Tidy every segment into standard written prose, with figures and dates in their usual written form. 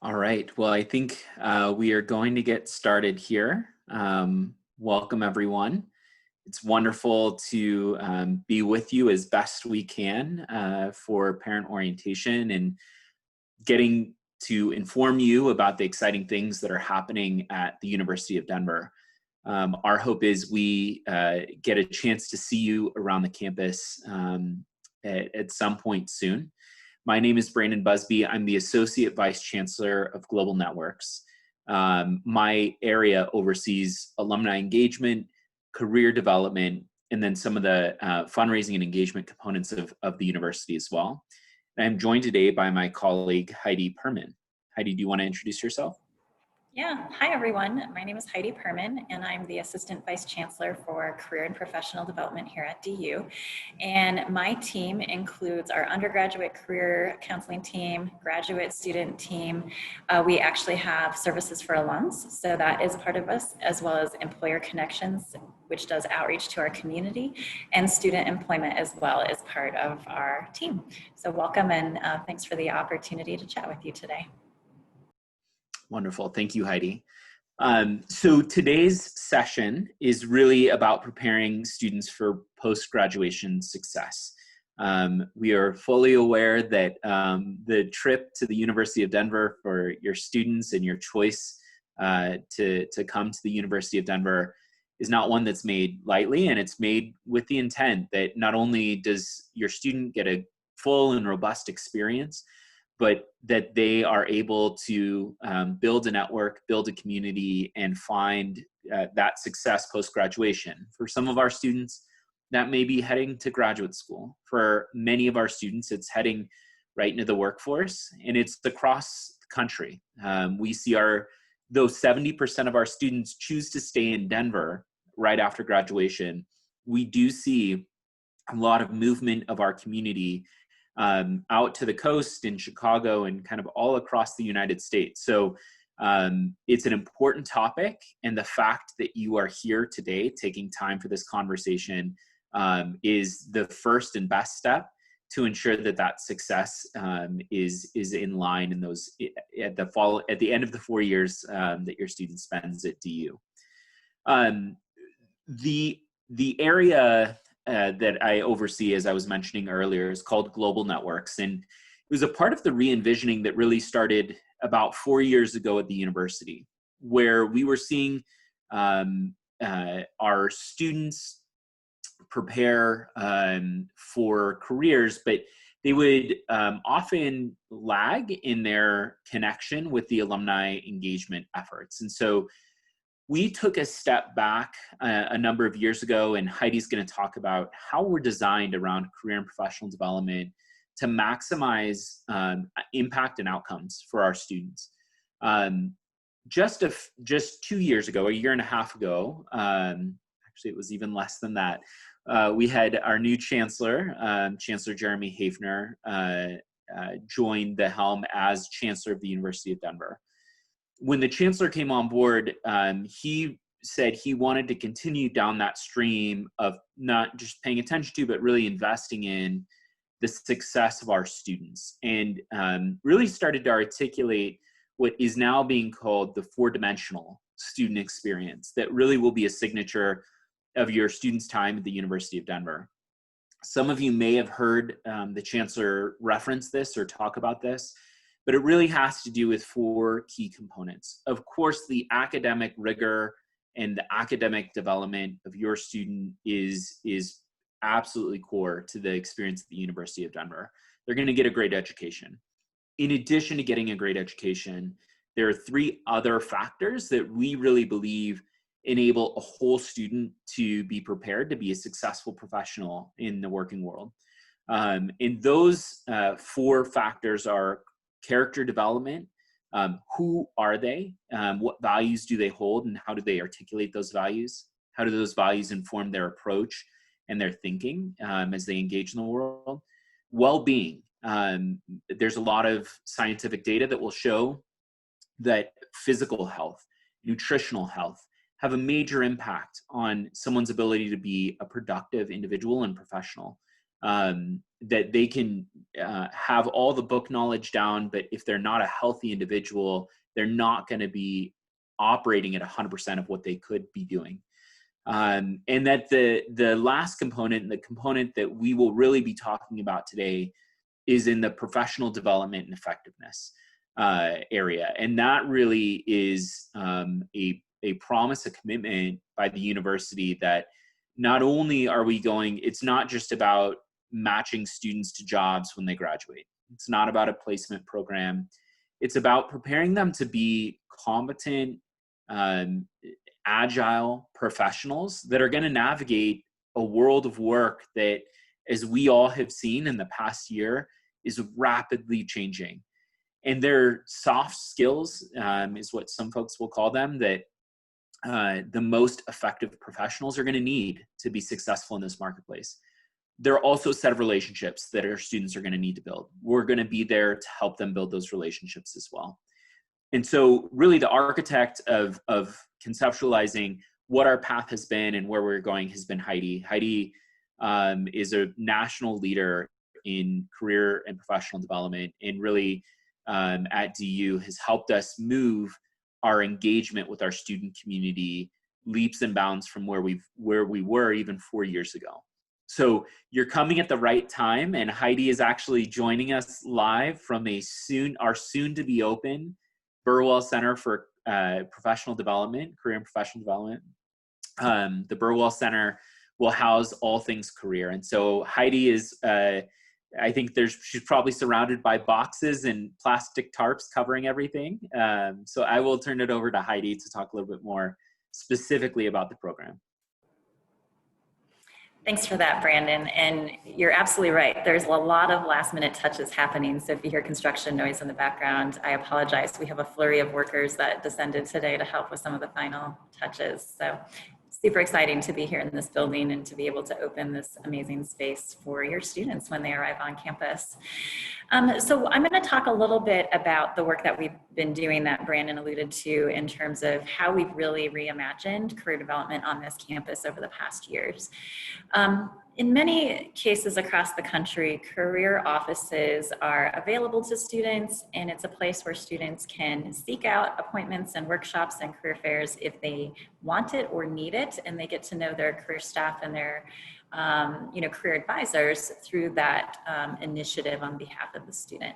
All right. Well, I think we are going to get started here. Welcome, everyone. It's wonderful to be with you as best we can for parent orientation and getting to inform you about the exciting things that are happening at the University of Denver. Our hope is we get a chance to see you around the campus at some point soon. My name is Brandon Buzbee. I'm the Associate Vice Chancellor of Global Networks. My area oversees alumni engagement, career development, and then some of the fundraising and engagement components of the university as well. And I'm joined today by my colleague, Heidi Perman. Heidi, do you want to introduce yourself? Yeah, hi everyone. My name is Heidi Perman, and I'm the Assistant Vice Chancellor for Career and Professional Development here at DU. And my team includes our undergraduate career counseling team, graduate student team. We actually have services for alums, so that is part of us, as well as employer connections, which does outreach to our community, and student employment as well as part of our team. So welcome, and thanks for the opportunity to chat with you today. Wonderful. Thank you, Heidi. So today's session is really about preparing students for post-graduation success. We are fully aware that the trip to the University of Denver for your students and your choice to come to the University of Denver is not one that's made lightly, and it's made with the intent that not only does your student get a full and robust experience, but that they are able to build a network, build a community, and find that success post-graduation. For some of our students, that may be heading to graduate school. For many of our students, it's heading right into the workforce, and it's across the country. We see though 70% of our students choose to stay in Denver right after graduation, we do see a lot of movement of our community out to the coast in Chicago and kind of all across the United States. So it's an important topic, and the fact that you are here today taking time for this conversation is the first and best step to ensure that that success is in line in those at the end of the 4 years that your student spends at DU. The area that I oversee, as I was mentioning earlier, is called Global Networks. And it was a part of the re-envisioning that really started about 4 years ago at the university, where we were seeing our students prepare for careers, but they would often lag in their connection with the alumni engagement efforts. And so we took a step back a number of years ago, and Heidi's going to talk about how we're designed around career and professional development to maximize impact and outcomes for our students. Just 2 years ago, a year and a half ago, actually it was even less than that, we had our new Chancellor, Chancellor Jeremy Hafner, join the helm as Chancellor of the University of Denver. When the Chancellor came on board, he said he wanted to continue down that stream of not just paying attention to, but really investing in the success of our students, and really started to articulate what is now being called the 4-dimensional student experience that really will be a signature of your students' time at the University of Denver. Some of you may have heard the Chancellor reference this or talk about this, but it really has to do with 4 key components. Of course, the academic rigor and the academic development of your student is absolutely core to the experience at the University of Denver. They're going to get a great education. In addition to getting a great education, there are 3 other factors that we really believe enable a whole student to be prepared to be a successful professional in the working world. And those 4 factors are character development. Who are they? What values do they hold, and how do they articulate those values? How do those values inform their approach and their thinking as they engage in the world? Well-being. There's a lot of scientific data that will show that physical health, nutritional health have a major impact on someone's ability to be a productive individual and professional. that they can have all the book knowledge down, but if they're not a healthy individual, they're not going to be operating at 100% of what they could be doing. And that the last component, and the component that we will really be talking about today, is in the professional development and effectiveness area. And that really is a promise, a commitment by the university that not only are we going, it's not just about matching students to jobs when they graduate. It's not about a placement program. It's about preparing them to be competent, agile professionals that are going to navigate a world of work that, as we all have seen in the past year, is rapidly changing. And their soft skills is what some folks will call them, that the most effective professionals are going to need to be successful in this marketplace. There are also a set of relationships that our students are going to need to build. We're going to be there to help them build those relationships as well. And so really the architect of conceptualizing what our path has been and where we're going has been Heidi. Heidi is a national leader in career and professional development, and really at DU has helped us move our engagement with our student community leaps and bounds from where we were even 4 years ago. So you're coming at the right time, and Heidi is actually joining us live from our soon to be open Burwell Center for Professional Development, Career and Professional Development. The Burwell Center will house all things career. And so Heidi is, I think she's probably surrounded by boxes and plastic tarps covering everything. So I will turn it over to Heidi to talk a little bit more specifically about the program. Thanks for that, Brandon. And you're absolutely right. There's a lot of last minute touches happening. So if you hear construction noise in the background, I apologize. We have a flurry of workers that descended today to help with some of the final touches. So super exciting to be here in this building and to be able to open this amazing space for your students when they arrive on campus. So I'm going to talk a little bit about the work that we've been doing that Brandon alluded to in terms of how we've really reimagined career development on this campus over the past years. In many cases across the country, career offices are available to students, and it's a place where students can seek out appointments and workshops and career fairs if they want it or need it, and they get to know their career staff and their career advisors through that initiative on behalf of the student.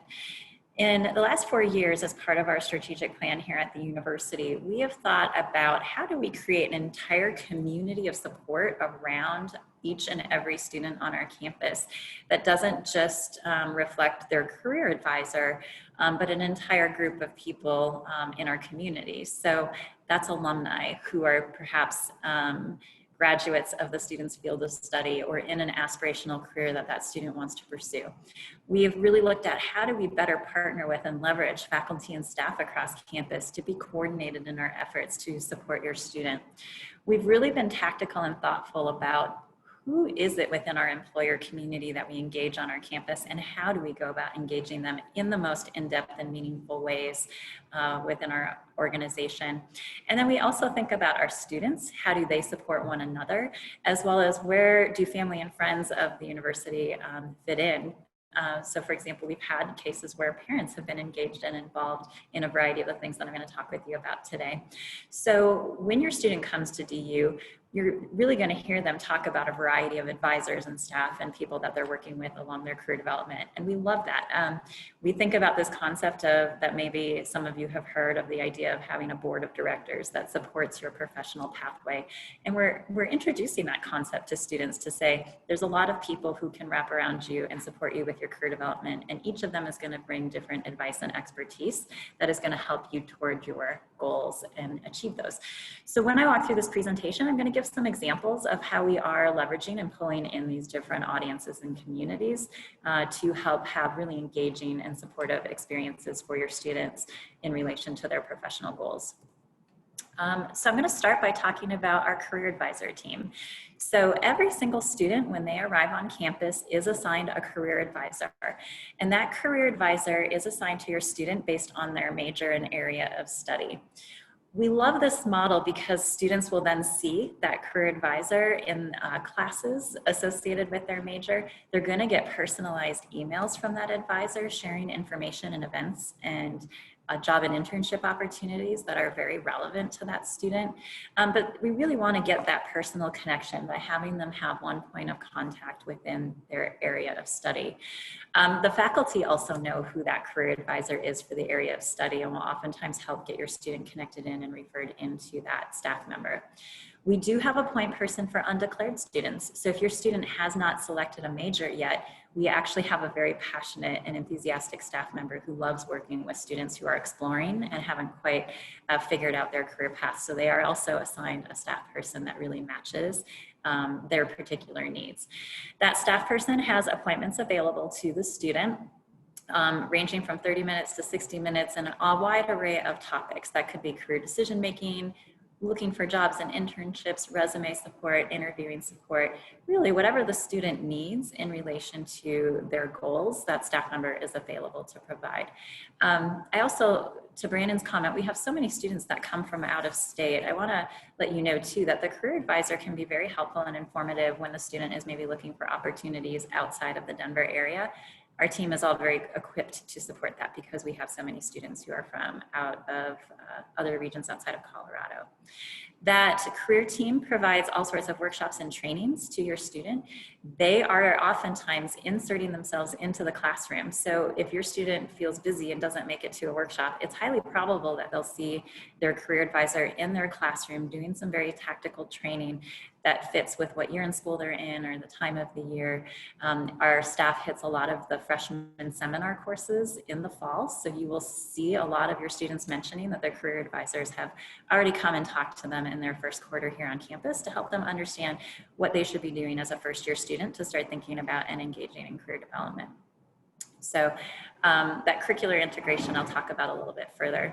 In the last 4 years, as part of our strategic plan here at the university, we have thought about how do we create an entire community of support around each and every student on our campus that doesn't just reflect their career advisor, but an entire group of people in our community. So that's alumni who are perhaps graduates of the student's field of study or in an aspirational career that student wants to pursue. We have really looked at how do we better partner with and leverage faculty and staff across campus to be coordinated in our efforts to support your student. We've really been tactical and thoughtful about who is it within our employer community that we engage on our campus, and how do we go about engaging them in the most in-depth and meaningful ways within our organization. And then we also think about our students. How do they support one another, as well as where do family and friends of the university fit in? So for example, we've had cases where parents have been engaged and involved in a variety of the things that I'm going to talk with you about today. So when your student comes to DU, you're really going to hear them talk about a variety of advisors and staff and people that they're working with along their career development. And we love that. We think about this concept of that maybe some of you have heard of the idea of having a board of directors that supports your professional pathway. And we're introducing that concept to students to say, there's a lot of people who can wrap around you and support you with your career development. And each of them is going to bring different advice and expertise that is going to help you toward your goals and achieve those. So when I walk through this presentation, I'm going to give some examples of how we are leveraging and pulling in these different audiences and communities to help have really engaging and supportive experiences for your students in relation to their professional goals. So I'm going to start by talking about our career advisor team. So every single student, when they arrive on campus, is assigned a career advisor. And that career advisor is assigned to your student based on their major and area of study. We love this model because students will then see that career advisor in classes associated with their major. They're going to get personalized emails from that advisor sharing information and events and job and internship opportunities that are very relevant to that student. But we really want to get that personal connection by having them have one point of contact within their area of study. The faculty also know who that career advisor is for the area of study and will oftentimes help get your student connected in and referred into that staff member. We do have a point person for undeclared students. So if your student has not selected a major yet, we actually have a very passionate and enthusiastic staff member who loves working with students who are exploring and haven't quite figured out their career path. So they are also assigned a staff person that really matches their particular needs. That staff person has appointments available to the student, ranging from 30 minutes to 60 minutes, and a wide array of topics. That could be career decision-making, looking for jobs and internships, resume support, interviewing support, really whatever the student needs in relation to their goals, that staff member is available to provide. I also, to Brandon's comment, we have so many students that come from out of state. I wanna let you know too that the career advisor can be very helpful and informative when the student is maybe looking for opportunities outside of the Denver area. Our team is all very equipped to support that because we have so many students who are from out of other regions outside of Colorado. That career team provides all sorts of workshops and trainings to your student. They are oftentimes inserting themselves into the classroom. So if your student feels busy and doesn't make it to a workshop, it's highly probable that they'll see their career advisor in their classroom doing some very tactical training that fits with what year in school they're in or the time of the year. Our staff hits a lot of the freshman seminar courses in the fall. So you will see a lot of your students mentioning that their career advisors have already come and talked to them in their first quarter here on campus to help them understand what they should be doing as a first year student to start thinking about and engaging in career development. So that curricular integration I'll talk about a little bit further.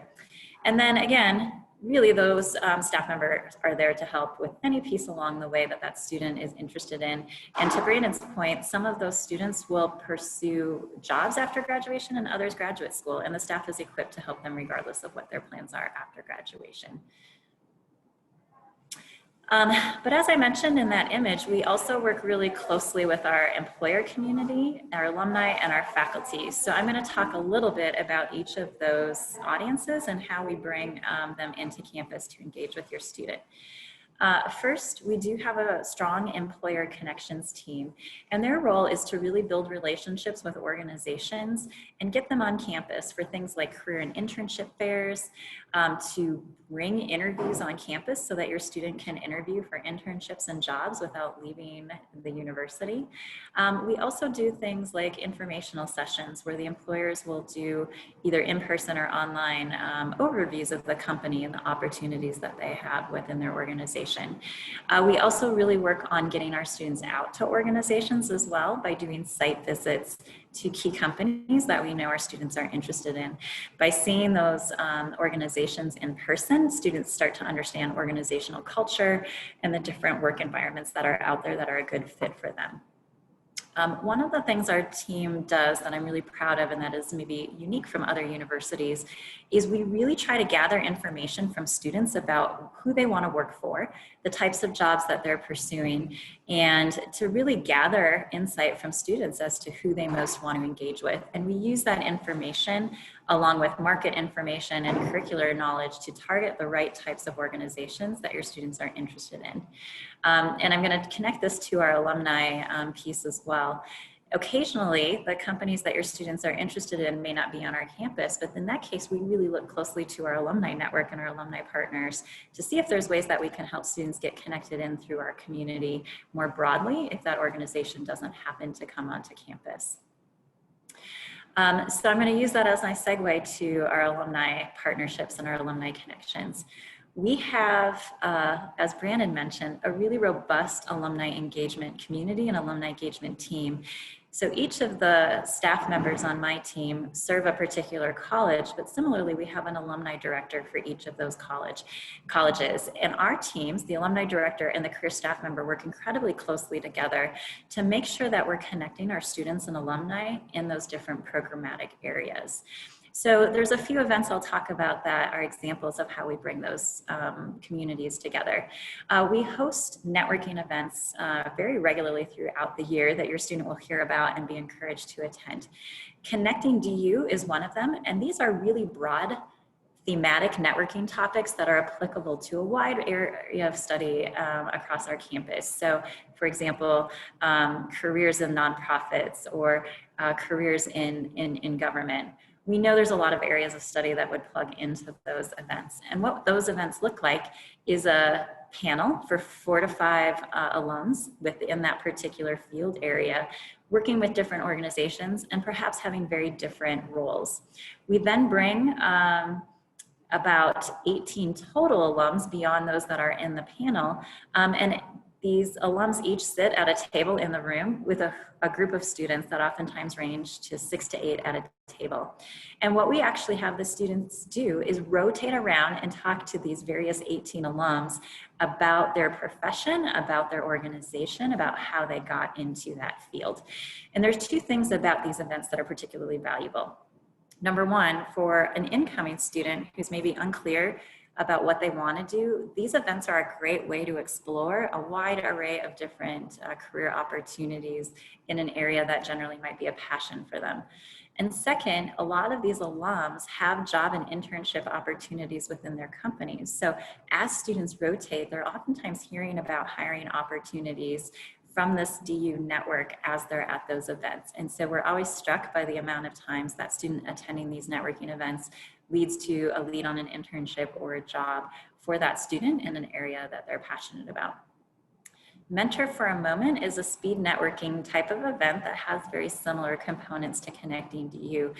And then again, really those staff members are there to help with any piece along the way that that student is interested in. And to Brandon's point, some of those students will pursue jobs after graduation and others graduate school, and the staff is equipped to help them regardless of what their plans are after graduation. But as I mentioned in that image, we also work really closely with our employer community, our alumni, and our faculty. So I'm going to talk a little bit about each of those audiences and how we bring them into campus to engage with your student. First, we do have a strong employer connections team, and their role is to really build relationships with organizations and get them on campus for things like career and internship fairs, to bring interviews on campus so that your student can interview for internships and jobs without leaving the university. We also do things like informational sessions where the employers will do either in person or online overviews of the company and the opportunities that they have within their organization. We also really work on getting our students out to organizations as well by doing site visits to key companies that we know our students are interested in. By seeing those organizations in person, students start to understand organizational culture and the different work environments that are out there that are a good fit for them. One of the things our team does that I'm really proud of and that is maybe unique from other universities is we really try to gather information from students about who they want to work for, the types of jobs that they're pursuing, and to really gather insight from students as to who they most want to engage with. And we use that information along with market information and curricular knowledge to target the right types of organizations that your students are interested in. And I'm going to connect this to our alumni piece as well. Occasionally, the companies that your students are interested in may not be on our campus, but in that case, we really look closely to our alumni network and our alumni partners to see if there's ways that we can help students get connected in through our community more broadly if that organization doesn't happen to come onto campus. So I'm going to use that as my segue to our alumni partnerships and our alumni connections. We have, as Brandon mentioned, a really robust alumni engagement community and alumni engagement team. So each of the staff members on my team serve a particular college, but similarly, we have an alumni director for each of those colleges. And our teams, the alumni director and the career staff member, work incredibly closely together to make sure that we're connecting our students and alumni in those different programmatic areas. So there's a few events I'll talk about that are examples of how we bring those communities together. We host networking events very regularly throughout the year that your student will hear about and be encouraged to attend. Connecting DU is one of them, and these are really broad thematic networking topics that are applicable to a wide area of study across our campus. So for example, careers in nonprofits or careers in government. We know there's a lot of areas of study that would plug into those events. And what those events look like is a panel for 4 to 5 alums within that particular field area, working with different organizations and perhaps having very different roles. We then bring about 18 total alums beyond those that are in the panel. And these alums each sit at a table in the room with a group of students that oftentimes range to 6 to 8 at a table. And what we actually have the students do is rotate around and talk to these various 18 alums about their profession, about their organization, about how they got into that field. And there's 2 things about these events that are particularly valuable. Number one, for an incoming student who's maybe unclear about what they want to do, these events are a great way to explore a wide array of different career opportunities in an area that generally might be a passion for them. And second, a lot of these alums have job and internship opportunities within their companies. So as students rotate, they're oftentimes hearing about hiring opportunities from this DU network as they're at those events. And so we're always struck by the amount of times that student attending these networking events leads to a lead on an internship or a job for that student in an area that they're passionate about. Mentor for a Moment is a speed networking type of event that has very similar components to Connecting DU.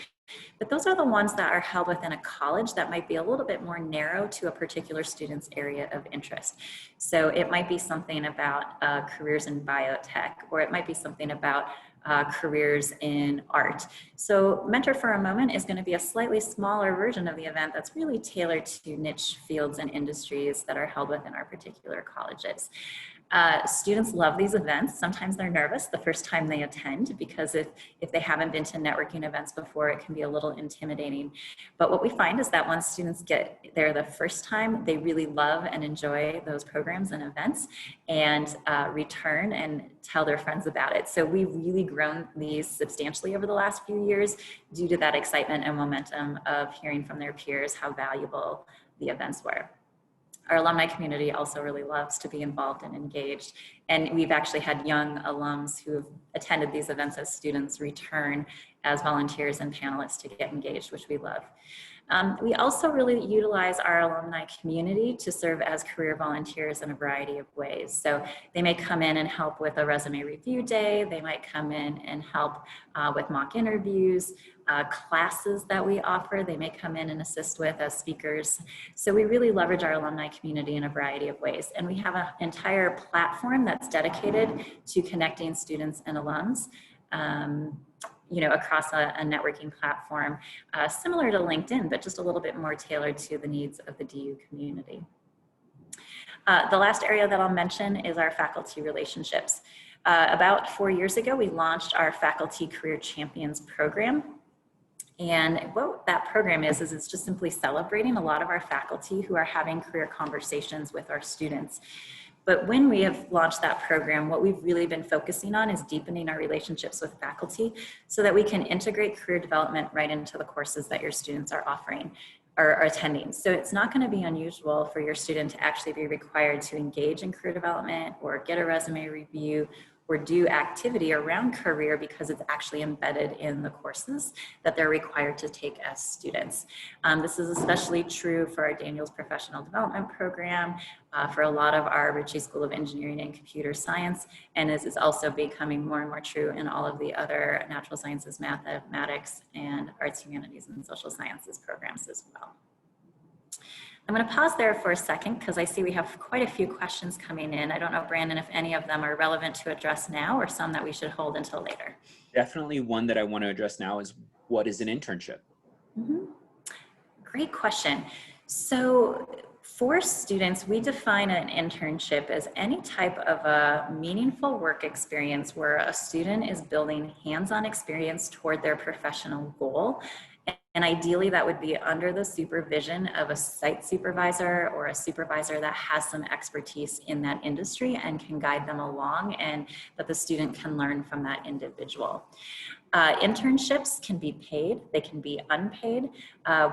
But those are the ones that are held within a college that might be a little bit more narrow to a particular student's area of interest. So it might be something about careers in biotech, or it might be something about careers in art. So Mentor for a Moment is going to be a slightly smaller version of the event that's really tailored to niche fields and industries that are held within our particular colleges. Students love these events. Sometimes they're nervous the first time they attend because if they haven't been to networking events before, it can be a little intimidating. But what we find is that once students get there the first time, they really love and enjoy those programs and events and return and tell their friends about it. So we've really grown these substantially over the last few years due to that excitement and momentum of hearing from their peers how valuable the events were. Our alumni community also really loves to be involved and engaged. And we've actually had young alums who have attended these events as students return as volunteers and panelists to get engaged, which we love. We also really utilize our alumni community to serve as career volunteers in a variety of ways. So they may come in and help with a resume review day. They might come in and help with mock interviews, classes that we offer. They may come in and assist with as speakers. So we really leverage our alumni community in a variety of ways. And we have an entire platform that's dedicated to connecting students and alums. Across a networking platform, similar to LinkedIn, but just a little bit more tailored to the needs of the DU community. The last area that I'll mention is our faculty relationships. About 4 years ago, we launched our Faculty Career Champions program. And what that program is it's just simply celebrating a lot of our faculty who are having career conversations with our students. But when we have launched that program, what we've really been focusing on is deepening our relationships with faculty so that we can integrate career development right into the courses that your students are offering or are attending. So it's not going to be unusual for your student to actually be required to engage in career development or get a resume review or do activity around career because it's actually embedded in the courses that they're required to take as students. This is especially true for our Daniels Professional Development Program, for a lot of our Ritchie School of Engineering and Computer Science, and this is also becoming more and more true in all of the other natural sciences, mathematics, and arts, humanities, and social sciences programs as well. I'm going to pause there for a second because I see we have quite a few questions coming in. I don't know, Brandon, if any of them are relevant to address now or some that we should hold until later. Definitely one that I want to address now is, what is an internship? Mm-hmm. Great question. So for students, we define an internship as any type of a meaningful work experience where a student is building hands-on experience toward their professional goal And ideally that would be under the supervision of a site supervisor or a supervisor that has some expertise in that industry and can guide them along, and that the student can learn from that individual. Internships can be paid, they can be unpaid.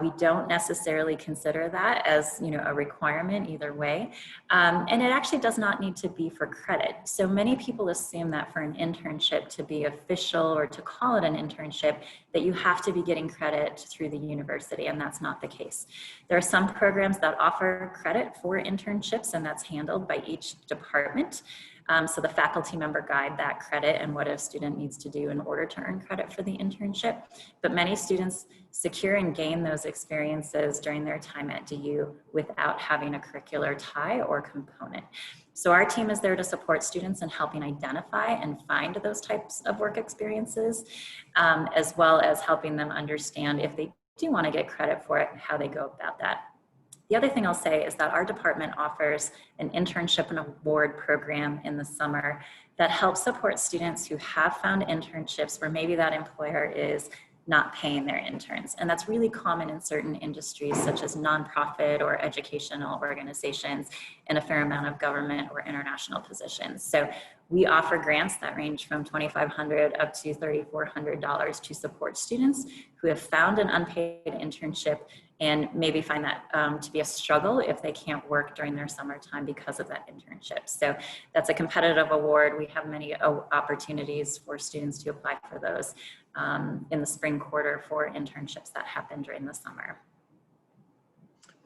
We don't necessarily consider that as, you know, a requirement either way. And it actually does not need to be for credit. So many people assume that for an internship to be official or to call it an internship, that you have to be getting credit through the university, and that's not the case. There are some programs that offer credit for internships, and that's handled by each department. So the faculty member guide that credit and what a student needs to do in order to earn credit for the internship. But many students secure and gain those experiences during their time at DU without having a curricular tie or component. So our team is there to support students in helping identify and find those types of work experiences, as well as helping them understand if they do want to get credit for it, how they go about that. The other thing I'll say is that our department offers an internship and award program in the summer that helps support students who have found internships where maybe that employer is not paying their interns. And that's really common in certain industries such as nonprofit or educational organizations and a fair amount of government or international positions. So we offer grants that range from $2,500 up to $3,400 to support students who have found an unpaid internship and maybe find that to be a struggle if they can't work during their summertime because of that internship. So that's a competitive award. We have many opportunities for students to apply for those in the spring quarter for internships that happen during the summer.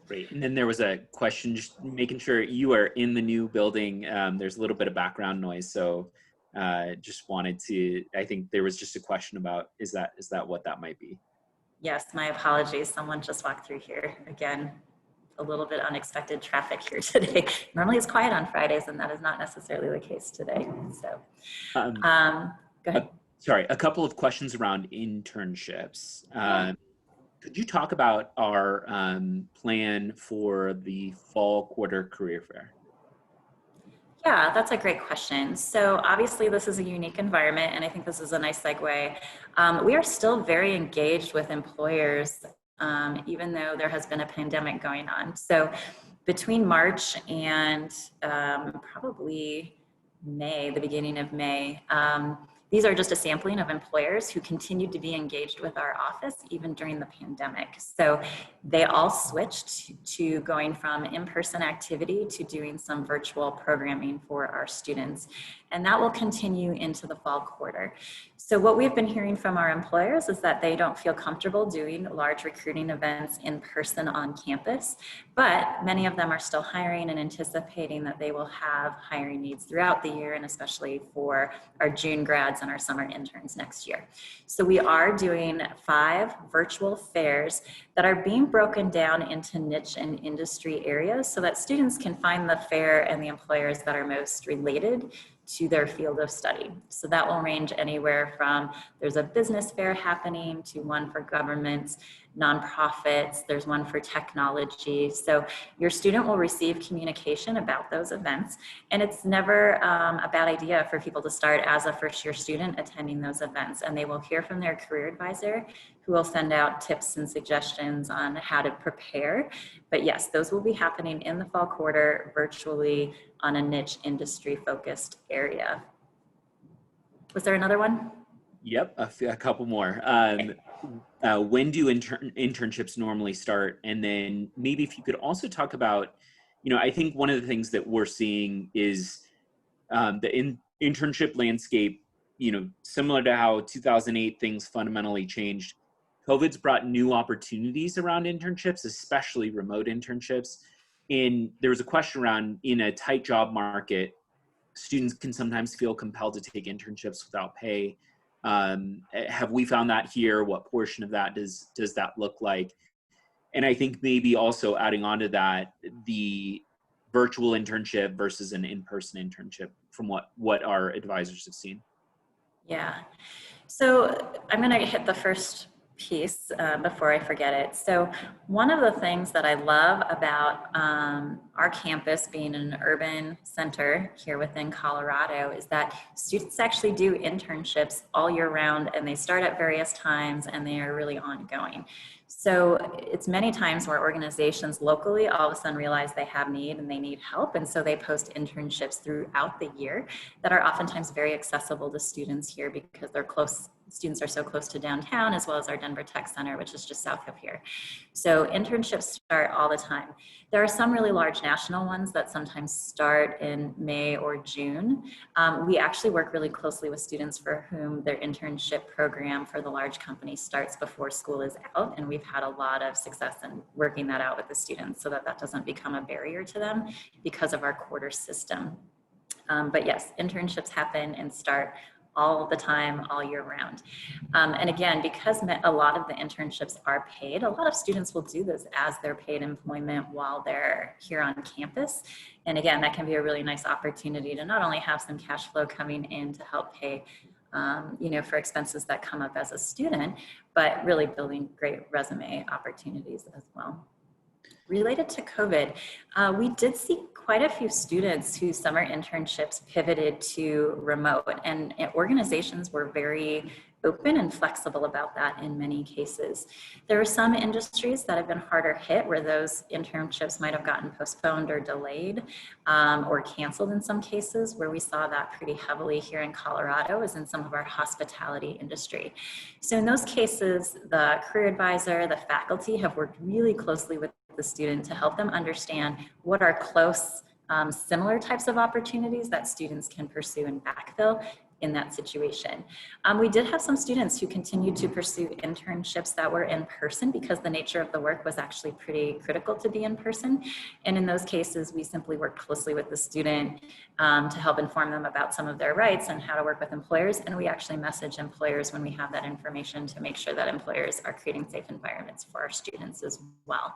Great. And then there was a question, just making sure you are in the new building. There's a little bit of background noise. So just wanted to, I think there was just a question about, is that what that might be? Yes, my apologies. Someone just walked through here. Again, a little bit unexpected traffic here today. Normally it's quiet on Fridays, and that is not necessarily the case today. So go ahead. Sorry, a couple of questions around internships. Could you talk about our plan for the fall quarter career fair? Yeah, that's a great question. So obviously this is a unique environment, and I think this is a nice segue. We are still very engaged with employers, even though there has been a pandemic going on. So between March and probably May, the beginning of May, these are just a sampling of employers who continued to be engaged with our office even during the pandemic. So they all switched to going from in-person activity to doing some virtual programming for our students. And that will continue into the fall quarter. So what we've been hearing from our employers is that they don't feel comfortable doing large recruiting events in person on campus, but many of them are still hiring and anticipating that they will have hiring needs throughout the year, and especially for our June grads and our summer interns next year. So we are doing 5 virtual fairs that are being broken down into niche and industry areas so that students can find the fair and the employers that are most related to their field of study. So that will range anywhere from, there's a business fair happening, to one for governments, nonprofits, there's one for technology. So your student will receive communication about those events, and it's never a bad idea for people to start as a first-year student attending those events, and they will hear from their career advisor, who will send out tips and suggestions on how to prepare. But yes, those will be happening in the fall quarter virtually on a niche industry focused area. Was there another one? Yep, a couple more. When do internships normally start? And then maybe if you could also talk about, I think one of the things that we're seeing is the internship landscape, similar to how 2008 things fundamentally changed. COVID's brought new opportunities around internships, especially remote internships. And there was a question around, in a tight job market, students can sometimes feel compelled to take internships without pay. Have we found that here? What portion of that does that look like? And I think maybe also adding on to that, the virtual internship versus an in-person internship from what our advisors have seen. Yeah. So I'm going to hit the first piece before I forget it. So one of the things that I love about our campus being an urban center here within Colorado is that students actually do internships all year round, and they start at various times and they are really ongoing. So it's many times where organizations locally all of a sudden realize they have need and they need help, and so they post internships throughout the year that are oftentimes very accessible to students here because they're close. Students are so close to downtown, as well as our Denver Tech Center, which is just south of here. So internships start all the time. There are some really large national ones that sometimes start in May or June. We actually work really closely with students for whom their internship program for the large company starts before school is out, and we've had a lot of success in working that out with the students so that that doesn't become a barrier to them because of our quarter system. But yes, internships happen and start all the time, all year round. And again, because a lot of the internships are paid, a lot of students will do this as their paid employment while they're here on campus. And again, that can be a really nice opportunity to not only have some cash flow coming in to help pay for expenses that come up as a student, but really building great resume opportunities as well. Related to COVID, we did see quite a few students whose summer internships pivoted to remote, and organizations were very open and flexible about that in many cases. There are some industries that have been harder hit where those internships might have gotten postponed or delayed or canceled in some cases. Where we saw that pretty heavily here in Colorado is in some of our hospitality industry. So in those cases, the career advisor, the faculty have worked really closely with the student to help them understand what are close, similar types of opportunities that students can pursue and backfill in that situation. We did have some students who continued to pursue internships that were in person because the nature of the work was actually pretty critical to be in person. And in those cases, we simply worked closely with the student to help inform them about some of their rights and how to work with employers. And we actually message employers when we have that information to make sure that employers are creating safe environments for our students as well.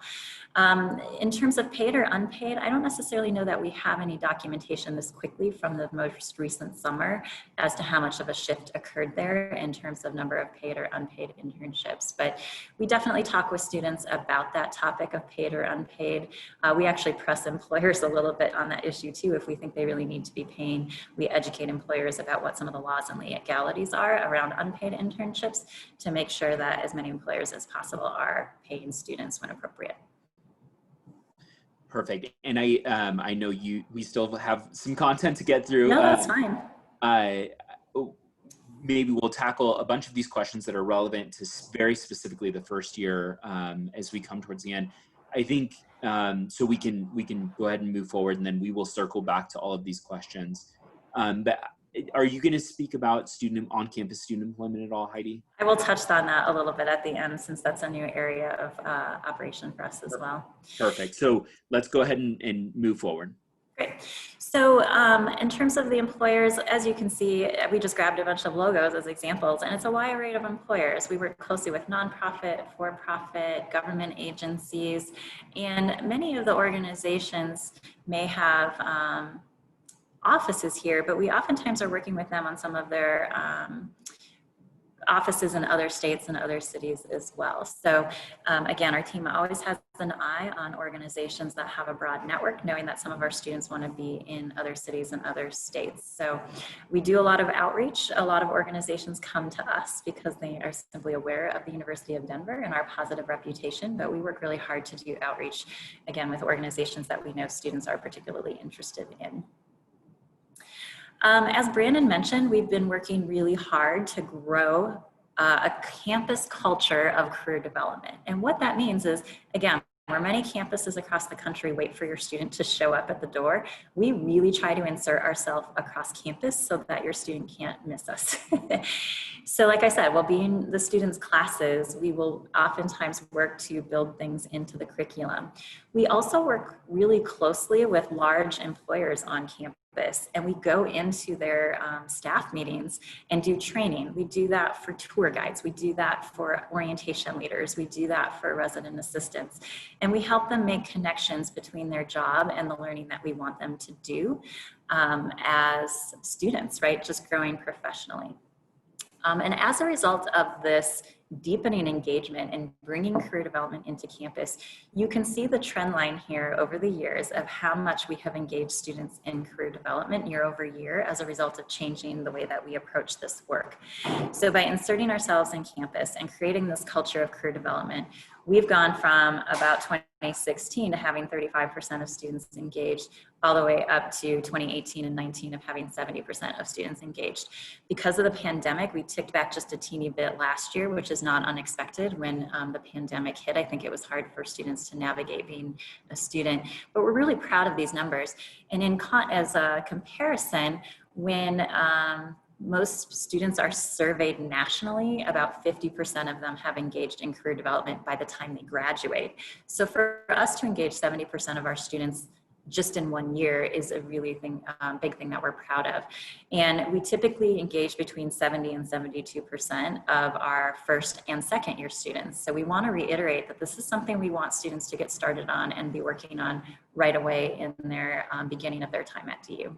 In terms of paid or unpaid, I don't necessarily know that we have any documentation this quickly from the most recent summer as to how much of a shift occurred there in terms of number of paid or unpaid internships. But we definitely talk with students about that topic of paid or unpaid. We actually press employers a little bit on that issue too. If we think they really need to be paying, we educate employers about what some of the laws and legalities are around unpaid internships to make sure that as many employers as possible are paying students when appropriate. Perfect. And I know we still have some content to get through. No, that's fine. Maybe we'll tackle a bunch of these questions that are relevant to very specifically the first year as we come towards the end. I think so we can go ahead and move forward, and then we will circle back to all of these questions. But are you going to speak about on-campus student employment at all, Heidi? I will touch on that a little bit at the end, since that's a new area of operation for us as well. Perfect. So let's go ahead and move forward. Great. So in terms of the employers, as you can see, we just grabbed a bunch of logos as examples, and it's a wide array of employers. We work closely with nonprofit, for-profit, government agencies, and many of the organizations may have offices here, but we oftentimes are working with them on some of their offices in other states and other cities as well. So again, our team always has an eye on organizations that have a broad network, knowing that some of our students want to be in other cities and other states. So we do a lot of outreach. A lot of organizations come to us because they are simply aware of the University of Denver and our positive reputation, but we work really hard to do outreach, again, with organizations that we know students are particularly interested in. As Brandon mentioned, we've been working really hard to grow a campus culture of career development. And what that means is, again, where many campuses across the country wait for your student to show up at the door, we really try to insert ourselves across campus so that your student can't miss us. So like I said, while being the students' classes, we will oftentimes work to build things into the curriculum. We also work really closely with large employers on campus, and we go into their staff meetings and do training. We do that for tour guides. We do that for orientation leaders. We do that for resident assistants. And we help them make connections between their job and the learning that we want them to do as students, right? Just growing professionally. And as a result of this deepening engagement and bringing career development into campus, you can see the trend line here over the years of how much we have engaged students in career development year over year as a result of changing the way that we approach this work. So by inserting ourselves in campus and creating this culture of career development, we've gone from about 2016 to having 35% of students engaged, all the way up to 2018 and 19 of having 70% of students engaged. Because of the pandemic, we ticked back just a teeny bit last year, which is not unexpected. When the pandemic hit, I think it was hard for students to navigate being a student, but we're really proud of these numbers. And as a comparison, when most students are surveyed nationally, about 50% of them have engaged in career development by the time they graduate. So for us to engage 70% of our students just in 1 year is a really big thing that we're proud of. And we typically engage between 70 and 72% of our first and second year students. So we want to reiterate that this is something we want students to get started on and be working on right away in their beginning of their time at DU.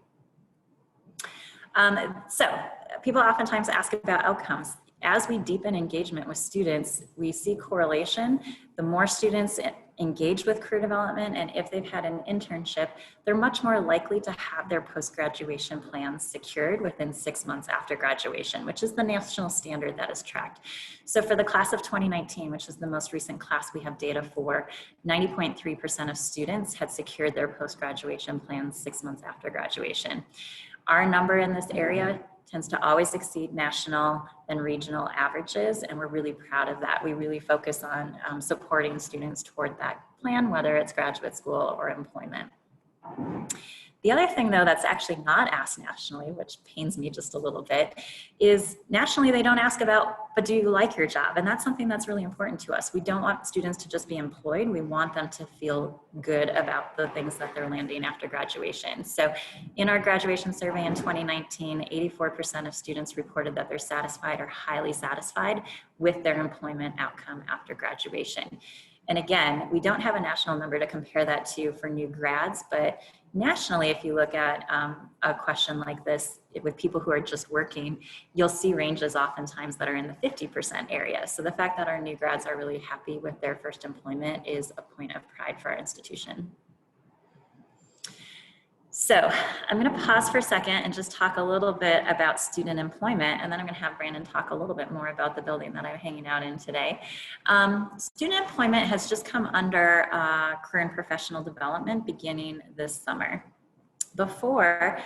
So people oftentimes ask about outcomes. As we deepen engagement with students, we see correlation. The more students engage with career development, and if they've had an internship, they're much more likely to have their post-graduation plans secured within 6 months after graduation, which is the national standard that is tracked. So for the class of 2019, which is the most recent class we have data for, 90.3% of students had secured their post-graduation plans 6 months after graduation. Our number in this area tends to always exceed national and regional averages, and we're really proud of that. We really focus on supporting students toward that plan, whether it's graduate school or employment. The other thing, though, that's actually not asked nationally, which pains me just a little bit, is nationally they don't ask about, but do you like your job? And that's something that's really important to us. We don't want students to just be employed. We want them to feel good about the things that they're landing after graduation. So in our graduation survey in 2019, 84% of students reported that they're satisfied or highly satisfied with their employment outcome after graduation. And again, we don't have a national number to compare that to for new grads, but nationally, if you look at a question like this with people who are just working, you'll see ranges oftentimes that are in the 50% area. So the fact that our new grads are really happy with their first employment is a point of pride for our institution. So I'm going to pause for a second and just talk a little bit about student employment, and then I'm going to have Brandon talk a little bit more about the building that I'm hanging out in today. Student employment has just come under career and professional development beginning this summer. Before,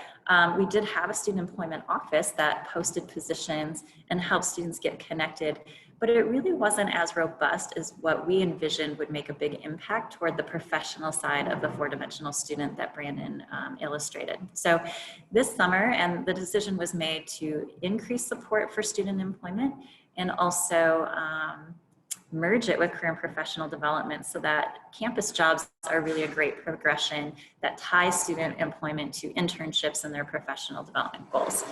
we did have a student employment office that posted positions and helped students get connected, but it really wasn't as robust as what we envisioned would make a big impact toward the professional side of the four-dimensional student that Brandon illustrated. So this summer, and the decision was made to increase support for student employment and also merge it with career and professional development so that campus jobs are really a great progression that ties student employment to internships and their professional development goals.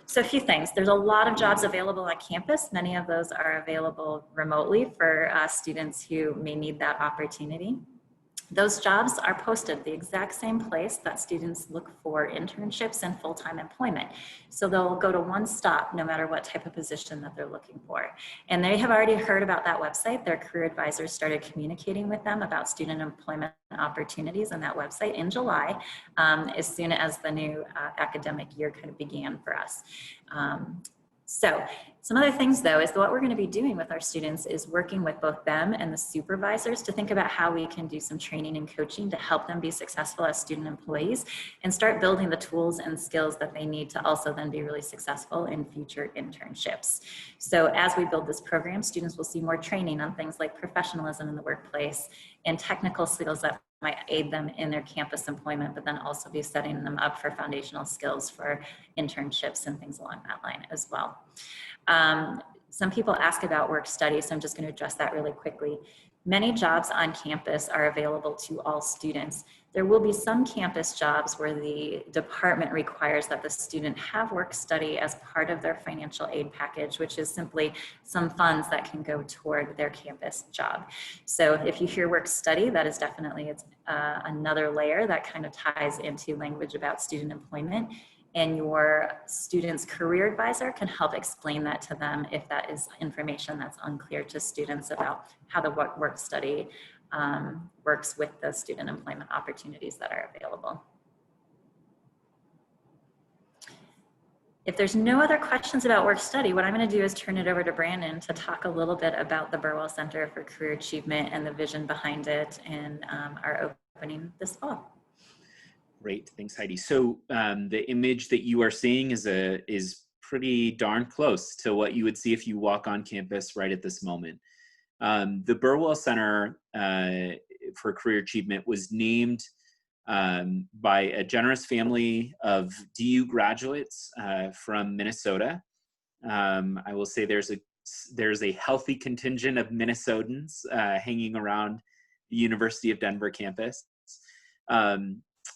So a few things. There's a lot of jobs available on campus. Many of those are available remotely for students who may need that opportunity. Those jobs are posted the exact same place that students look for internships and full-time employment. So they'll go to one stop no matter what type of position that they're looking for. And they have already heard about that website. Their career advisors started communicating with them about student employment opportunities on that website in July, as soon as the new academic year kind of began for us. So some other things, though, is that what we're going to be doing with our students is working with both them and the supervisors to think about how we can do some training and coaching to help them be successful as student employees and start building the tools and skills that they need to also then be really successful in future internships. So as we build this program, students will see more training on things like professionalism in the workplace and technical skills that might aid them in their campus employment, but then also be setting them up for foundational skills for internships and things along that line as well. Some people ask about work study, so I'm just going to address that really quickly. Many jobs on campus are available to all students. There will be some campus jobs where the department requires that the student have work study as part of their financial aid package, which is simply some funds that can go toward their campus job. So if you hear work study, that is definitely another layer that kind of ties into language about student employment. and your student's career advisor can help explain that to them if that is information that's unclear to students about how the work study works with the student employment opportunities that are available. If there's no other questions about work study, what I'm going to do is turn it over to Brandon to talk a little bit about the Burwell Center for Career Achievement and the vision behind it and our opening this fall. Great, thanks Heidi. So the image that you are seeing is pretty darn close to what you would see if you walk on campus right at this moment. The Burwell Center for Career Achievement was named by a generous family of DU graduates from Minnesota. I will say there's a healthy contingent of Minnesotans hanging around the University of Denver campus.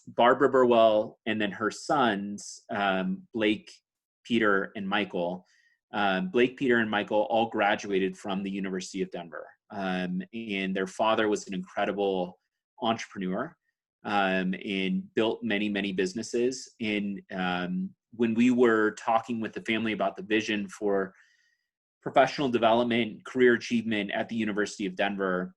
Barbara Burwell and then her sons, Blake, Peter, and Michael. Blake, Peter, and Michael all graduated from the University of Denver. And their father was an incredible entrepreneur and built many, many businesses. And when we were talking with the family about the vision for professional development, career achievement at the University of Denver,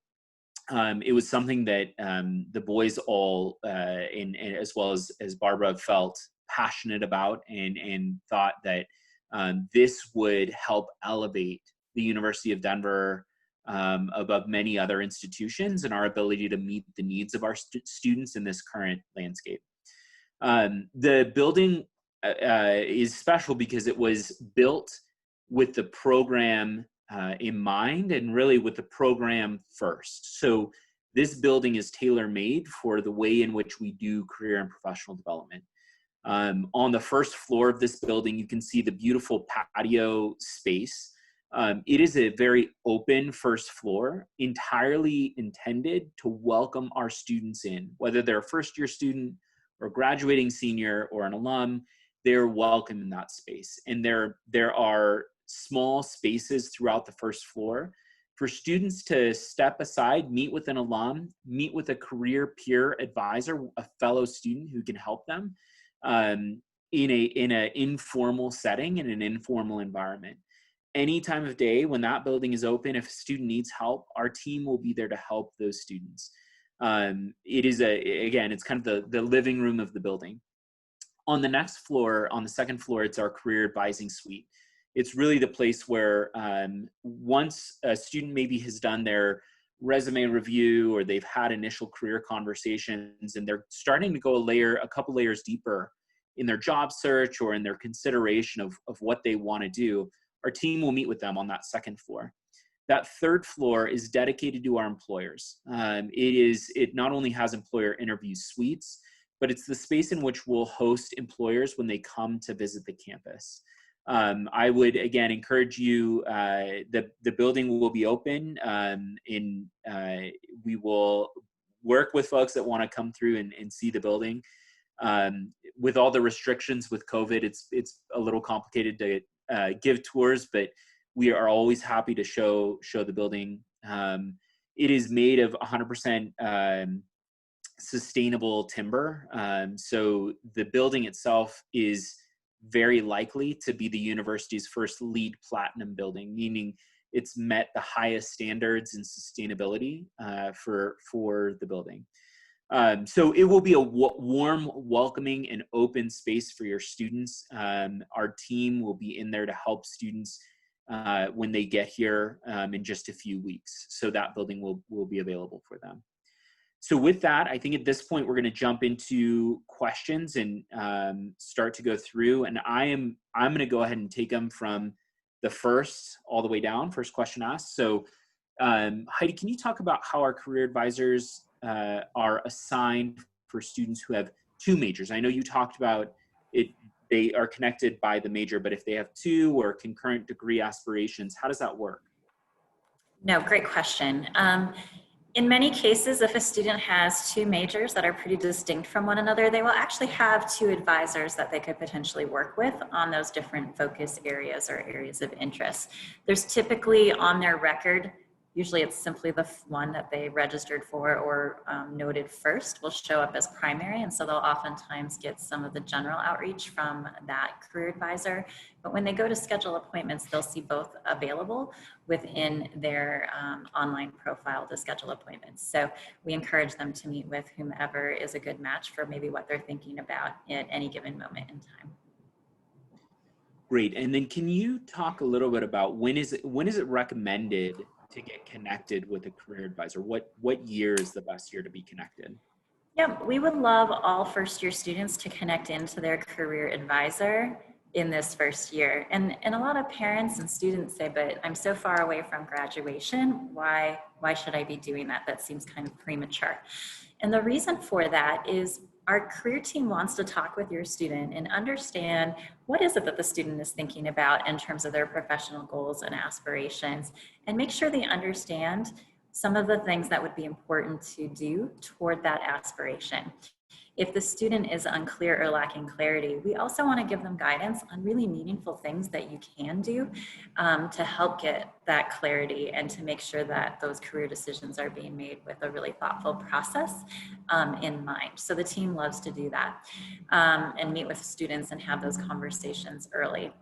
it was something that the boys all, and as well as Barbara, felt passionate about and thought that this would help elevate the University of Denver above many other institutions and our ability to meet the needs of our students in this current landscape. The building is special because it was built with the program in mind and really with the program first. So this building is tailor-made for the way in which we do career and professional development. On the first floor of this building, you can see the beautiful patio space. It is a very open first floor, entirely intended to welcome our students in, whether they're a first-year student or graduating senior or an alum, they're welcome in that space. And there are small spaces throughout the first floor for students to step aside, meet with an alum, meet with a career peer advisor, a fellow student who can help them in an informal setting, in an informal environment. Any time of day when that building is open, if a student needs help, our team will be there to help those students. It is again, it's kind of the living room of the building. On the next floor, on the second floor, it's our career advising suite. It's really the place where once a student maybe has done their resume review or they've had initial career conversations and they're starting to go a couple layers deeper in their job search or in their consideration of what they want to do, our team will meet with them on that second floor. That third floor is dedicated to our employers. It not only has employer interview suites, but it's the space in which we'll host employers when they come to visit the campus. I would, again, encourage you, the building will be open and we will work with folks that want to come through and see the building. With all the restrictions with COVID, it's a little complicated to give tours, but we are always happy to show the building. It is made of 100% sustainable timber. So the building itself is very likely to be the university's first LEED Platinum building, meaning it's met the highest standards in sustainability for the building. So it will be a warm, welcoming, and open space for your students. Our team will be in there to help students when they get here in just a few weeks. So that building will be available for them. So with that, I think at this point, we're going to jump into questions and start to go through. And I'm going to go ahead and take them from the first all the way down, first question asked. So Heidi, can you talk about how our career advisors are assigned for students who have two majors? I know you talked about it, they are connected by the major, but if they have two or concurrent degree aspirations, how does that work? No, great question. In many cases, if a student has two majors that are pretty distinct from one another, they will actually have two advisors that they could potentially work with on those different focus areas or areas of interest. There's typically on their record Usually it's simply the one that they registered for or noted first will show up as primary. And so they'll oftentimes get some of the general outreach from that career advisor. But when they go to schedule appointments, they'll see both available within their online profile to schedule appointments. So we encourage them to meet with whomever is a good match for maybe what they're thinking about at any given moment in time. Great. And then can you talk a little bit about when is it recommended to get connected with a career advisor? What year is the best year to be connected? Yeah, we would love all first year students to connect into their career advisor in this first year. And a lot of parents and students say, but I'm so far away from graduation, why should I be doing that? That seems kind of premature. And the reason for that is our career team wants to talk with your student and understand what is it that the student is thinking about in terms of their professional goals and aspirations, and make sure they understand some of the things that would be important to do toward that aspiration. If the student is unclear or lacking clarity, we also want to give them guidance on really meaningful things that you can do to help get that clarity and to make sure that those career decisions are being made with a really thoughtful process in mind. So the team loves to do that and meet with students and have those conversations early.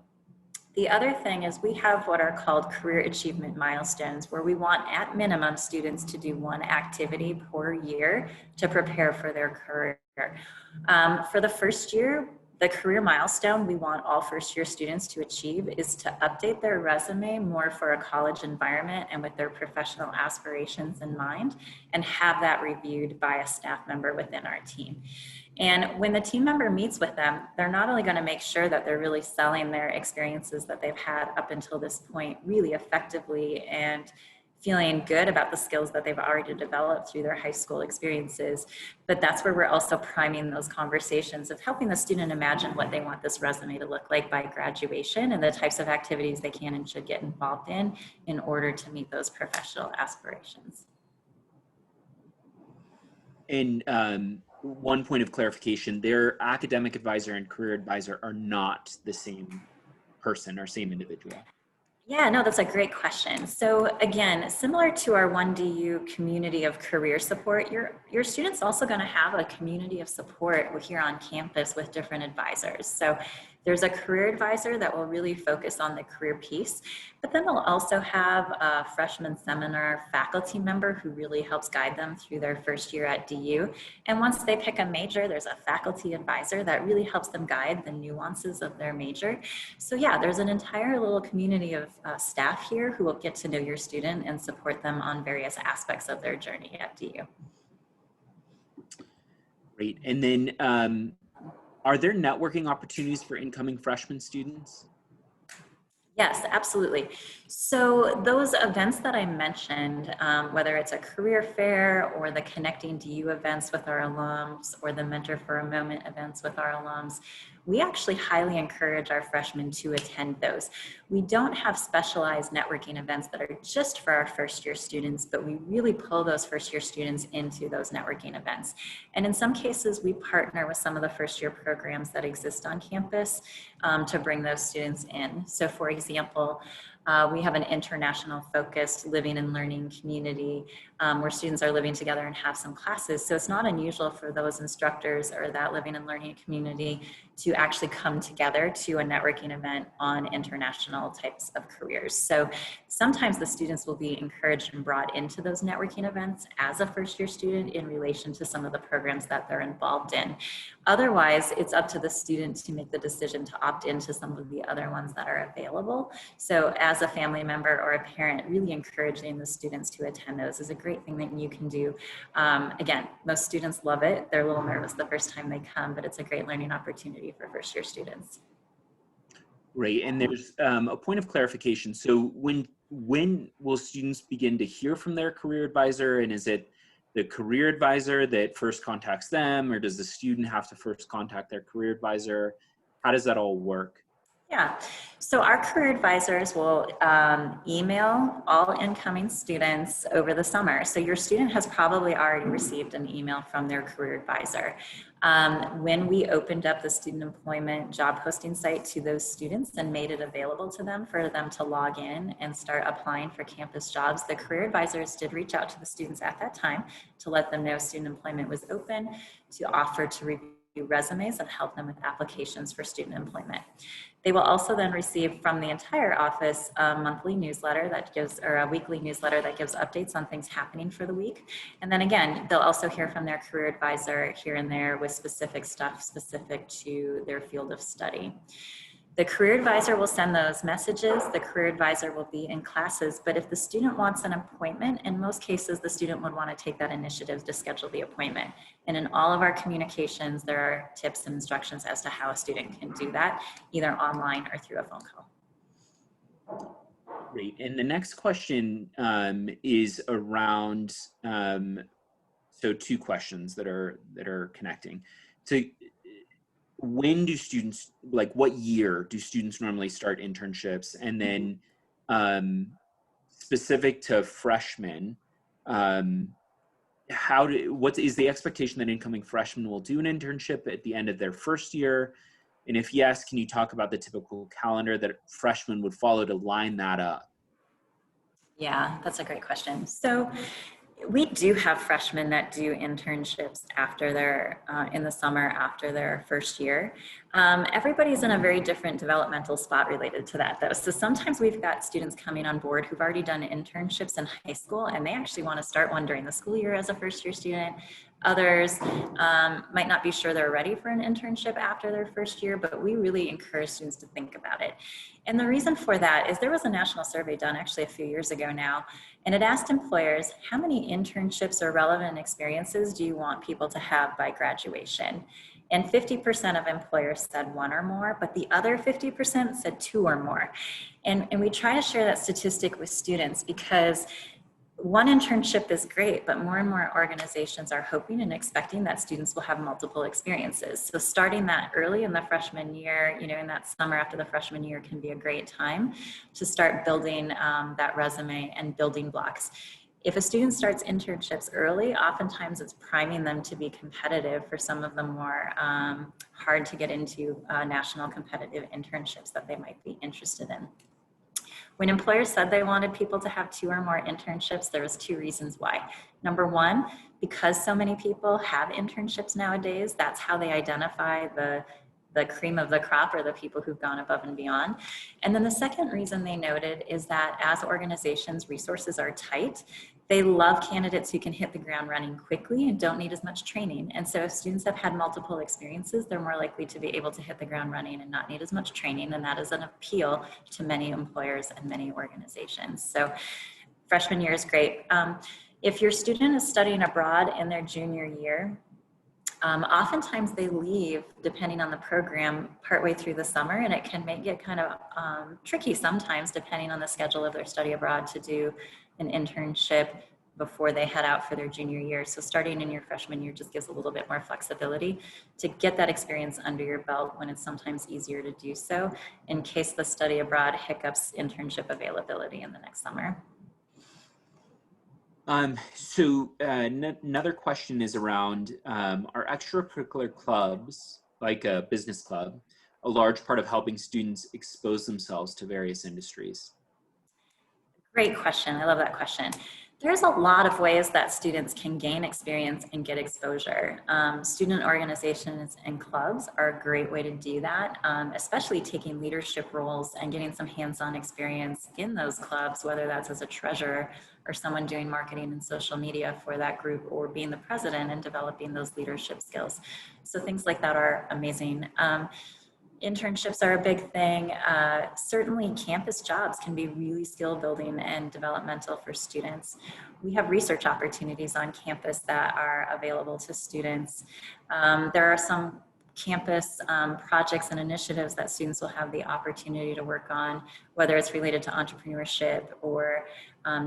The other thing is we have what are called career achievement milestones, where we want at minimum students to do one activity per year to prepare for their career. For the first year, the career milestone we want all first year students to achieve is to update their resume more for a college environment and with their professional aspirations in mind, and have that reviewed by a staff member within our team. And when the team member meets with them, they're not only going to make sure that they're really selling their experiences that they've had up until this point really effectively and feeling good about the skills that they've already developed through their high school experiences, but that's where we're also priming those conversations of helping the student imagine what they want this resume to look like by graduation and the types of activities they can and should get involved in order to meet those professional aspirations. And one point of clarification, their academic advisor and career advisor are not the same person or same individual. Yeah, no, that's a great question. So again, similar to our 1DU community of career support, your student's also going to have a community of support here on campus with different advisors. So there's a career advisor that will really focus on the career piece, but then they'll also have a freshman seminar faculty member who really helps guide them through their first year at DU. And once they pick a major, there's a faculty advisor that really helps them guide the nuances of their major. So yeah, there's an entire little community of staff here who will get to know your student and support them on various aspects of their journey at DU. Great. And then are there networking opportunities for incoming freshman students? Yes, absolutely. So those events that I mentioned, whether it's a career fair or the Connecting DU events with our alums or the Mentor for a Moment events with our alums, we actually highly encourage our freshmen to attend those. We don't have specialized networking events that are just for our first year students, but we really pull those first year students into those networking events. And in some cases, we partner with some of the first year programs that exist on campus to bring those students in. So for example, we have an international focused living and learning community where students are living together and have some classes. So it's not unusual for those instructors or that living and learning community to actually come together to a networking event on international types of careers. So sometimes the students will be encouraged and brought into those networking events as a first year student in relation to some of the programs that they're involved in. Otherwise, it's up to the student to make the decision to opt into some of the other ones that are available. So as a family member or a parent, really encouraging the students to attend those is a great thing that you can do. Again, most students love it. They're a little nervous the first time they come, but it's a great learning opportunity for first year students. Great. And there's a point of clarification. So when will students begin to hear from their career advisor, and is it the career advisor that first contacts them, or does the student have to first contact their career advisor? How does that all work? Yeah, so our career advisors will email all incoming students over the summer. So your student has probably already received an email from their career advisor. When we opened up the student employment job posting site to those students and made it available to them for them to log in and start applying for campus jobs, the career advisors did reach out to the students at that time to let them know student employment was open, to offer to review resumes and help them with applications for student employment. They will also then receive from the entire office a monthly newsletter that gives, or a weekly newsletter that gives updates on things happening for the week. And then again, they'll also hear from their career advisor here and there with specific stuff specific to their field of study. The career advisor will send those messages. The career advisor will be in classes, but if the student wants an appointment, in most cases, the student would want to take that initiative to schedule the appointment. And in all of our communications, there are tips and instructions as to how a student can do that, either online or through a phone call. Great. And the next question is around, so two questions that are connecting. So when do students, like what year do students normally start internships? And then specific to freshmen, what is the expectation that incoming freshmen will do an internship at the end of their first year? And if yes, can you talk about the typical calendar that freshmen would follow to line that up? Yeah, that's a great question. So we do have freshmen that do internships after their, in the summer after their first year. Everybody's in a very different developmental spot related to that though. So sometimes we've got students coming on board who've already done internships in high school and they actually want to start one during the school year as a first year student. Others might not be sure they're ready for an internship after their first year, but we really encourage students to think about it. And the reason for that is there was a national survey done actually a few years ago now, and it asked employers, how many internships or relevant experiences do you want people to have by graduation? And 50% of employers said one or more, but the other 50% said two or more. And we try to share that statistic with students because one internship is great, but more and more organizations are hoping and expecting that students will have multiple experiences. So starting that early in the freshman year, you know, in that summer after the freshman year can be a great time to start building that resume and building blocks. If a student starts internships early, oftentimes it's priming them to be competitive for some of the more hard to get into national competitive internships that they might be interested in. When employers said they wanted people to have 2 or more internships, there was 2 reasons why. Number one, because so many people have internships nowadays, that's how they identify the cream of the crop or the people who've gone above and beyond. And then the second reason they noted is that as organizations' resources are tight, they love candidates who can hit the ground running quickly and don't need as much training. And so if students have had multiple experiences, they're more likely to be able to hit the ground running and not need as much training. And that is an appeal to many employers and many organizations. So freshman year is great. If your student is studying abroad in their junior year, oftentimes they leave, depending on the program, partway through the summer, and it can make it kind of tricky sometimes, depending on the schedule of their study abroad, to do an internship before they head out for their junior year. So starting in your freshman year just gives a little bit more flexibility to get that experience under your belt when it's sometimes easier to do so, in case the study abroad hiccups internship availability in the next summer. Another question is around, are extracurricular clubs, like a business club, a large part of helping students expose themselves to various industries? Great question. I love that question. There's a lot of ways that students can gain experience and get exposure. Student organizations and clubs are a great way to do that, especially taking leadership roles and getting some hands-on experience in those clubs, whether that's as a treasurer or someone doing marketing and social media for that group, or being the president and developing those leadership skills. So things like that are amazing. Internships are a big thing. Certainly campus jobs can be really skill building and developmental for students. We have research opportunities on campus that are available to students. There are some campus projects and initiatives that students will have the opportunity to work on, whether it's related to entrepreneurship or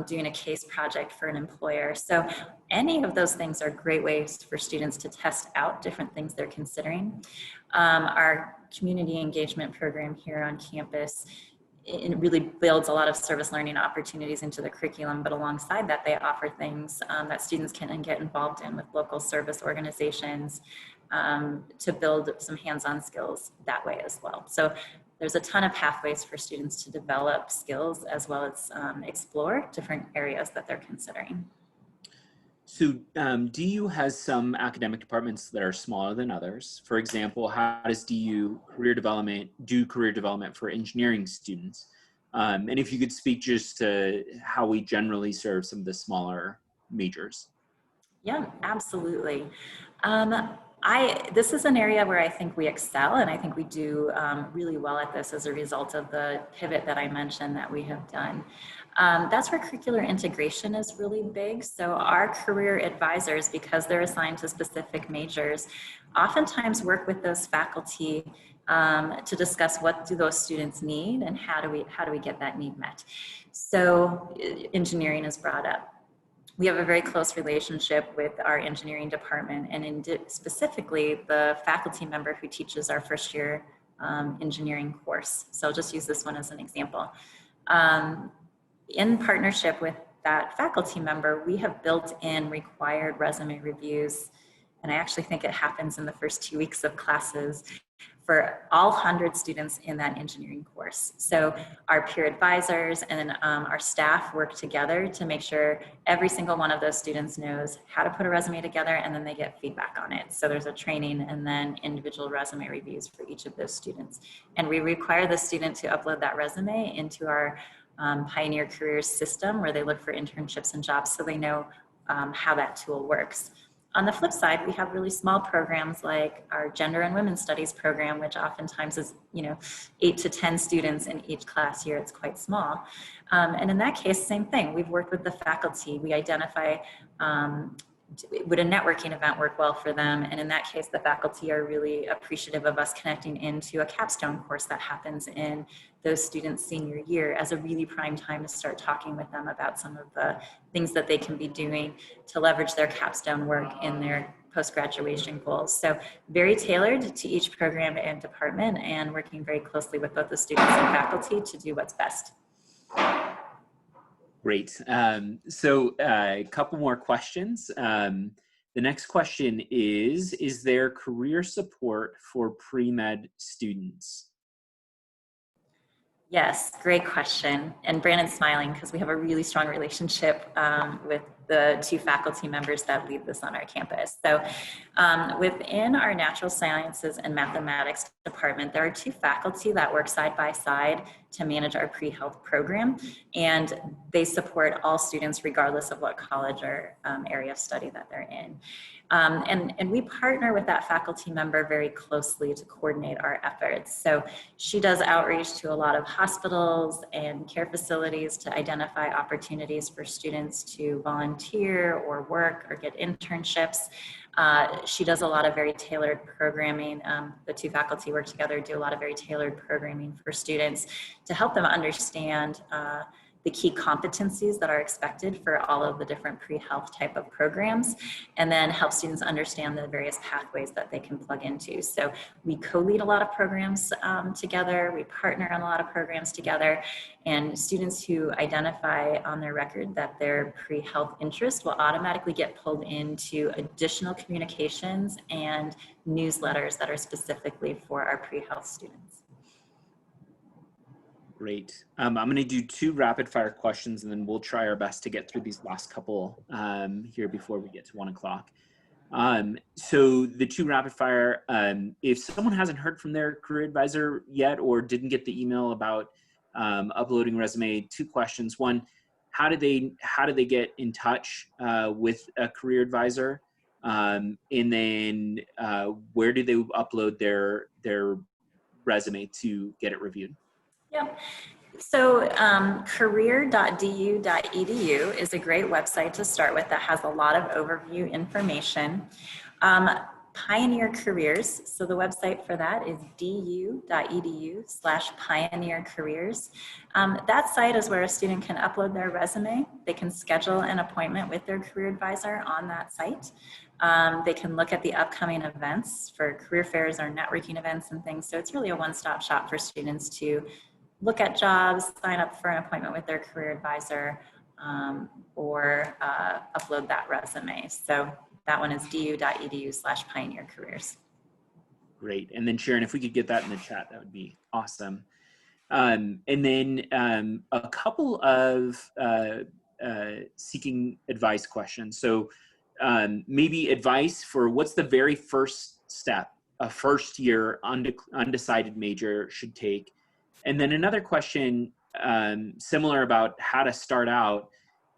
doing a case project for an employer. So any of those things are great ways for students to test out different things they're considering. Our community engagement program here on campus, it really builds a lot of service learning opportunities into the curriculum, but alongside that, they offer things that students can get involved in with local service organizations, to build some hands-on skills that way as well. So there's a ton of pathways for students to develop skills as well as explore different areas that they're considering. So DU has some academic departments that are smaller than others. For example, how does DU do career development for engineering students? And if you could speak just to how we generally serve some of the smaller majors. Yeah, absolutely. This is an area where I think we excel, and I think we do really well at this as a result of the pivot that I mentioned that we have done. That's where curricular integration is really big. So our career advisors, because they're assigned to specific majors, oftentimes work with those faculty to discuss what do those students need and how do we get that need met. So engineering is brought up. We have a very close relationship with our engineering department, and specifically the faculty member who teaches our first year engineering course. So I'll just use this one as an example. In partnership with that faculty member, we have built in required resume reviews, and I actually think it happens in the first 2 weeks of classes for all 100 students in that engineering course. So our peer advisors and our staff work together to make sure every single one of those students knows how to put a resume together, and then they get feedback on it. So there's a training and then individual resume reviews for each of those students. And we require the student to upload that resume into our Pioneer Careers system where they look for internships and jobs, so they know how that tool works. On the flip side, we have really small programs like our Gender and Women's Studies program, which oftentimes is 8 to 10 students in each class year. It's quite small. And in that case, same thing. We've worked with the faculty. We identify would a networking event work well for them? And in that case, the faculty are really appreciative of us connecting into a capstone course that happens in those students' senior year as a really prime time to start talking with them about some of the things that they can be doing to leverage their capstone work in their post-graduation goals. So very tailored to each program and department, and working very closely with both the students and faculty to do what's best. Great. So a couple more questions. The next question is there career support for pre-med students? Yes, great question. And Brandon's smiling because we have a really strong relationship with the 2 faculty members that lead this on our campus. So within our natural sciences and mathematics department, there are 2 faculty that work side by side to manage our pre-health program, and they support all students regardless of what college or area of study that they're in. And we partner with that faculty member very closely to coordinate our efforts. So she does outreach to a lot of hospitals and care facilities to identify opportunities for students to volunteer or work or get internships. She does a lot of very tailored programming. The 2 faculty work together, do a lot of very tailored programming for students to help them understand the key competencies that are expected for all of the different pre-health type of programs, and then help students understand the various pathways that they can plug into. So we co-lead a lot of programs together, we partner on a lot of programs together, and students who identify on their record that their pre-health interest will automatically get pulled into additional communications and newsletters that are specifically for our pre-health students. Great. I'm going to do 2 rapid fire questions, and then we'll try our best to get through these last couple here before we get to 1 o'clock. So the 2 rapid fire, if someone hasn't heard from their career advisor yet or didn't get the email about uploading resume, 2 questions. 1, how do they get in touch with a career advisor? And then where do they upload their resume to get it reviewed? Yep. So career.du.edu is a great website to start with that has a lot of overview information. Pioneer Careers, so the website for that is du.edu/Pioneer Careers. That site is where a student can upload their resume. They can schedule an appointment with their career advisor on that site. They can look at the upcoming events for career fairs or networking events and things. So it's really a one-stop shop for students to look at jobs, sign up for an appointment with their career advisor, or upload that resume. So That one is du.edu/pioneercareers. Great. And then Sharon, if we could get that in the chat, that would be awesome. And then a couple of seeking advice questions. So maybe advice for what's the very first step a first year undecided major should take. And then another question similar about how to start out.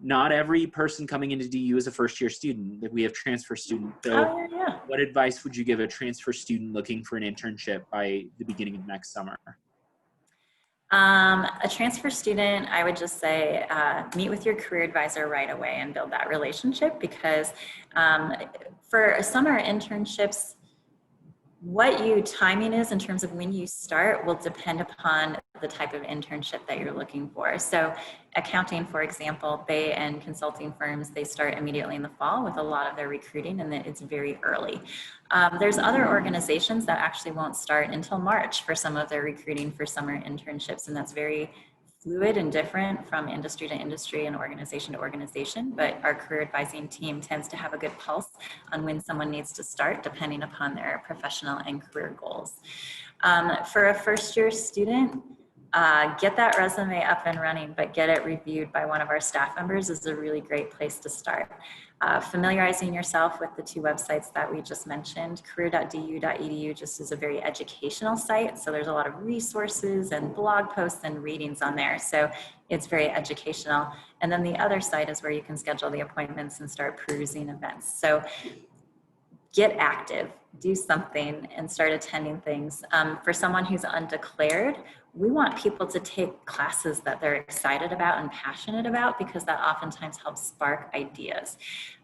Not every person coming into DU is a first year student. We have transfer students. So what advice would you give a transfer student looking for an internship by the beginning of next summer? A transfer student, I would just say, meet with your career advisor right away and build that relationship, because for summer internships, what your timing is in terms of when you start will depend upon the type of internship that you're looking for. So accounting, for example, they and consulting firms, they start immediately in the fall with a lot of their recruiting, and then it's very early. There's other organizations that actually won't start until March for some of their recruiting for summer internships, and that's very fluid and different from industry to industry and organization to organization, but our career advising team tends to have a good pulse on when someone needs to start depending upon their professional and career goals. For a first year student, get that resume up and running, but get it reviewed by one of our staff members is a really great place to start. Familiarizing yourself with the two websites that we just mentioned. Career.du.edu just is a very educational site, so there's a lot of resources and blog posts and readings on there, so it's very educational. And then the other site is where you can schedule the appointments and start perusing events. So get active, do something, and start attending things. For someone who's undeclared, we want people to take classes that they're excited about and passionate about, because that oftentimes helps spark ideas.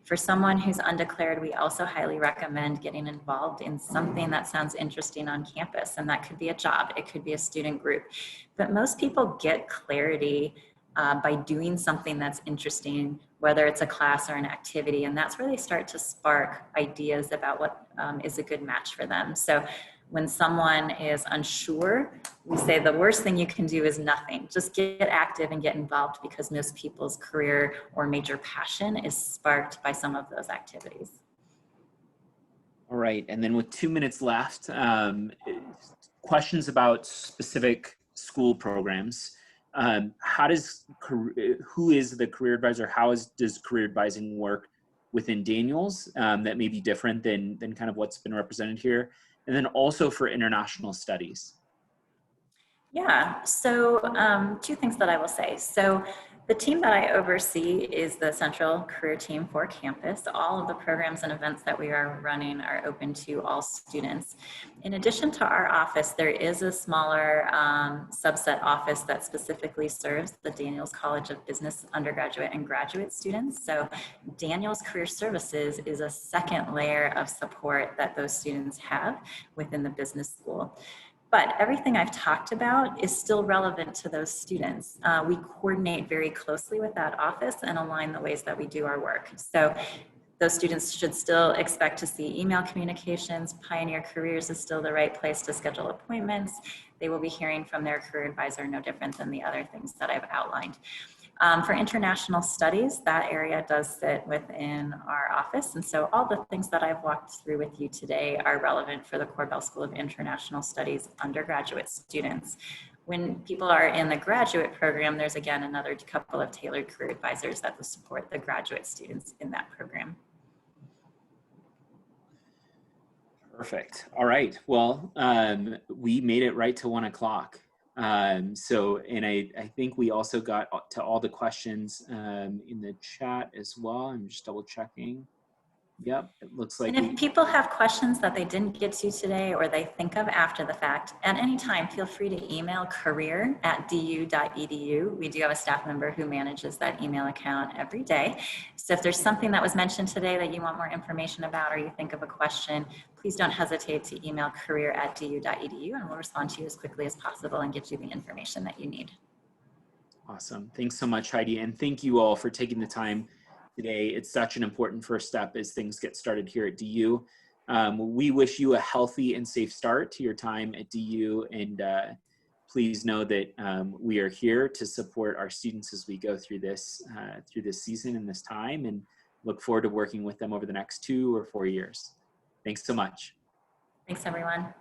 For someone who's undeclared, we also highly recommend getting involved in something that sounds interesting on campus, and that could be a job, it could be a student group. But most people get clarity by doing something that's interesting, whether it's a class or an activity, and that's where they start to spark ideas about what is a good match for them. So when someone is unsure, we say the worst thing you can do is nothing. Just get active and get involved, because most people's career or major passion is sparked by some of those activities. All right, and then with 2 minutes left, questions about specific school programs. Who is the career advisor? Does career advising work within Daniels that may be different than kind of what's been represented here? And then also for international studies. Yeah, so two things that I will say. So the team that I oversee is the central career team for campus. All of the programs and events that we are running are open to all students. In addition to our office, there is a smaller subset office that specifically serves the Daniels College of Business undergraduate and graduate students. So Daniels Career Services is a second layer of support that those students have within the business school. But everything I've talked about is still relevant to those students. We coordinate very closely with that office and align the ways that we do our work. So those students should still expect to see email communications. Pioneer Careers is still the right place to schedule appointments. They will be hearing from their career advisor, no different than the other things that I've outlined. For international studies, that area does sit within our office. And so all the things that I've walked through with you today are relevant for the Korbel School of International Studies undergraduate students. When people are in the graduate program, there's again another couple of tailored career advisors that will support the graduate students in that program. Perfect. All right. Well, we made it right to 1 o'clock. And I think we also got to all the questions in the chat as well. I'm just double checking. Yep, it looks like. And if people have questions that they didn't get to today or they think of after the fact, at any time, feel free to email career@du.edu. We do have a staff member who manages that email account every day. So if there's something that was mentioned today that you want more information about, or you think of a question, please don't hesitate to email career@du.edu, and we'll respond to you as quickly as possible and get you the information that you need. Awesome. Thanks so much, Heidi. And thank you all for taking the time today. It's such an important first step as things get started here at DU. We wish you a healthy and safe start to your time at DU, and please know that we are here to support our students as we go through this season and this time. And Look forward to working with them over the next 2 or 4 years. Thanks so much. Thanks, everyone.